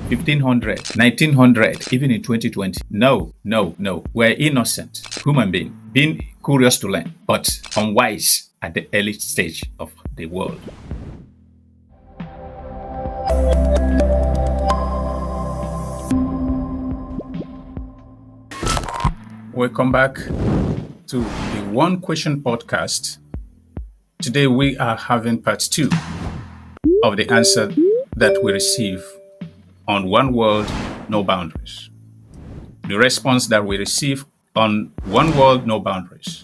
1500, 1900, even in 2020. No, no, no. We're innocent human being, being curious to learn, but unwise at the early stage of the world. Welcome back to the One Question podcast. Today we are having part 2 of the answer that we receive on One World, No Boundaries. The response that we receive on One World, No Boundaries.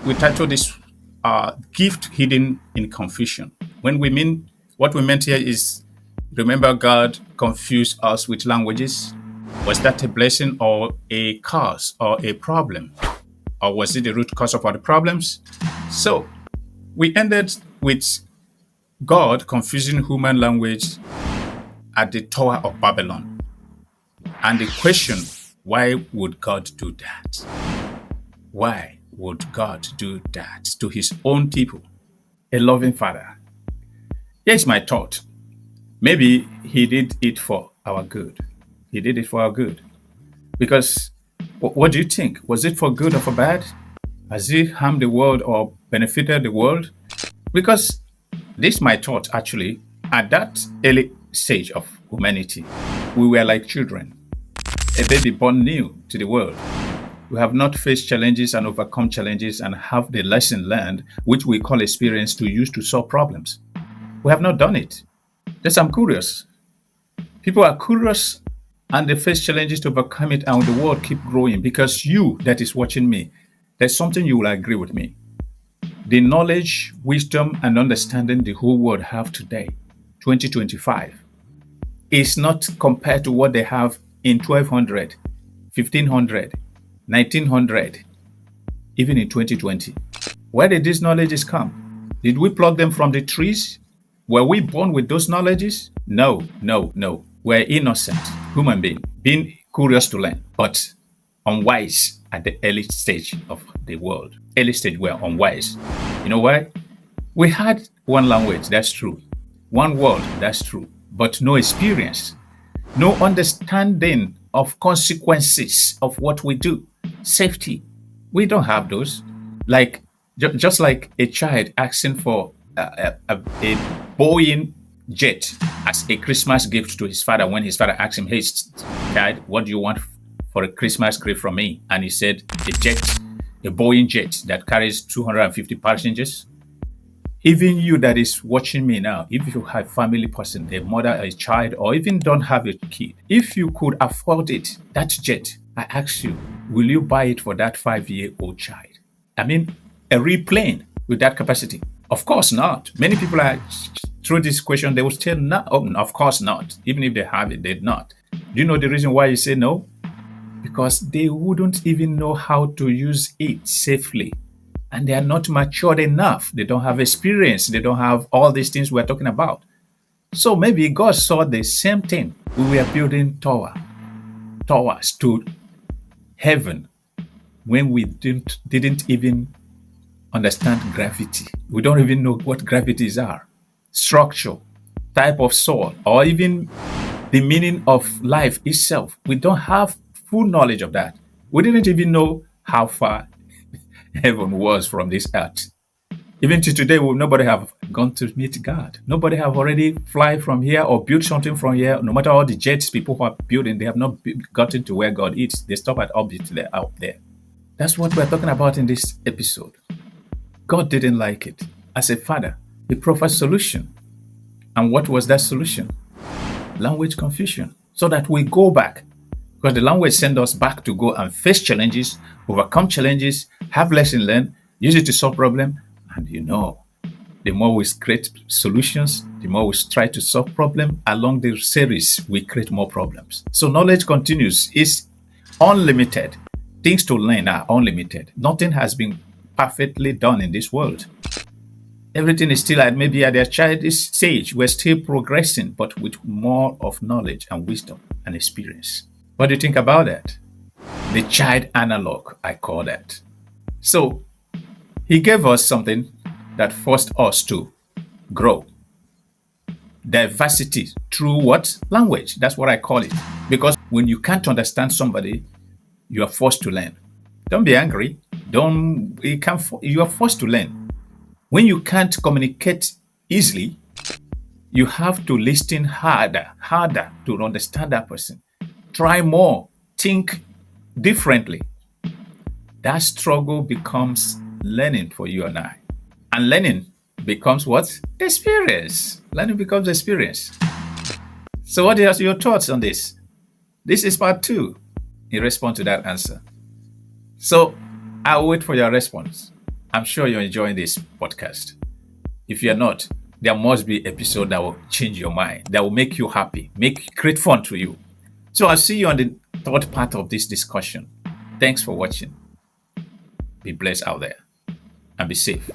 We titled this Gift Hidden in Confusion. What we meant here is, remember God confused us with languages? Was that a blessing or a cause or a problem? Or was it the root cause of all the problems? So we ended with God confusing human language at the Tower of Babylon. And the question, why would God do that? Why would God do that to his own people? A loving father. Here's my thought. Maybe he did it for our good. He did it for our good. Because what do you think? Was it for good or for bad? Has it harmed the world or benefited the world? Because this is my thought actually. At that early stage of humanity, we were like children, a baby born new to the world. We have not faced challenges and overcome challenges and have the lesson learned, which we call experience, to use to solve problems. We have not done it. Yes, I'm curious. People are curious and they face challenges to overcome it, and the world keep growing because you that is watching me, there's something you will agree with me. The knowledge, wisdom, and understanding the whole world have today, 2025, is not compared to what they have in 1200, 1500, 1900, even in 2020. Where did these knowledges come? Did we pluck them from the trees? Were we born with those knowledges? No, no, no. We're innocent human being, being curious to learn, but unwise at the early stage of the world. Early stage, we're unwise. You know why? We had one language, that's true. One world, that's true. But no experience, no understanding of consequences of what we do. Safety, we don't have those. Like, just like a child asking for a Boeing jet as a Christmas gift to his father when his father asked him, "Hey, child, what do you want for a Christmas gift from me?" And he said, a Boeing jet that carries 250 passengers. Even you that is watching me now, if you have family person, a mother, a child, or even don't have a kid, if you could afford it, that jet, I ask you, will you buy it for that 5-year-old child? I mean, a real plane with that capacity? Of course not. Many people are, through this question, they will say, no, of course not. Even if they have it, they're not. Do you know the reason why you say no? Because they wouldn't even know how to use it safely. And they are not matured enough. They don't have experience. They don't have all these things we're talking about. So maybe God saw the same thing. We were building towers to heaven when we didn't even understand gravity. We don't even know what gravities are, structure, type of soil, or even the meaning of life itself. We don't have full knowledge of that. We didn't even know how far heaven was from this earth. Even to today, nobody have gone to meet God. Nobody have already fly from here or built something from here. No matter all the jets people who are building, they have not gotten to where God is. They stop at orbit out there. That's what we're talking about in this episode. God didn't like it. As a father, he provides solution. And what was that solution? Language confusion. So that we go back. Because the language sends us back to go and face challenges, overcome challenges, have lesson learned, use it to solve problem. And the more we create solutions, the more we try to solve problem. Along the series, we create more problems. So knowledge continues. It's unlimited. Things to learn are unlimited. Nothing has been perfectly done in this world. Everything is still maybe at their childish stage. We're still progressing, but with more of knowledge and wisdom and experience. What do you think about that? The child analog, I call that. So he gave us something that forced us to grow. diversity through what? Language. That's what I call it. Because when you can't understand somebody, you are forced to learn. Don't be angry. Don't you are forced to learn. When you can't communicate easily, you have to listen harder to understand that person. Try more, think differently. That struggle becomes learning for you and I. And learning becomes what? Experience. Learning becomes experience. So, what are your thoughts on this? This is part two in response to that answer. So, I'll wait for your response. I'm sure you're enjoying this podcast. If you're not, there must be an episode that will change your mind, that will make you happy, make great fun to you. So, I'll see you on the third part of this discussion. Thanks for watching. Be blessed out there and be safe.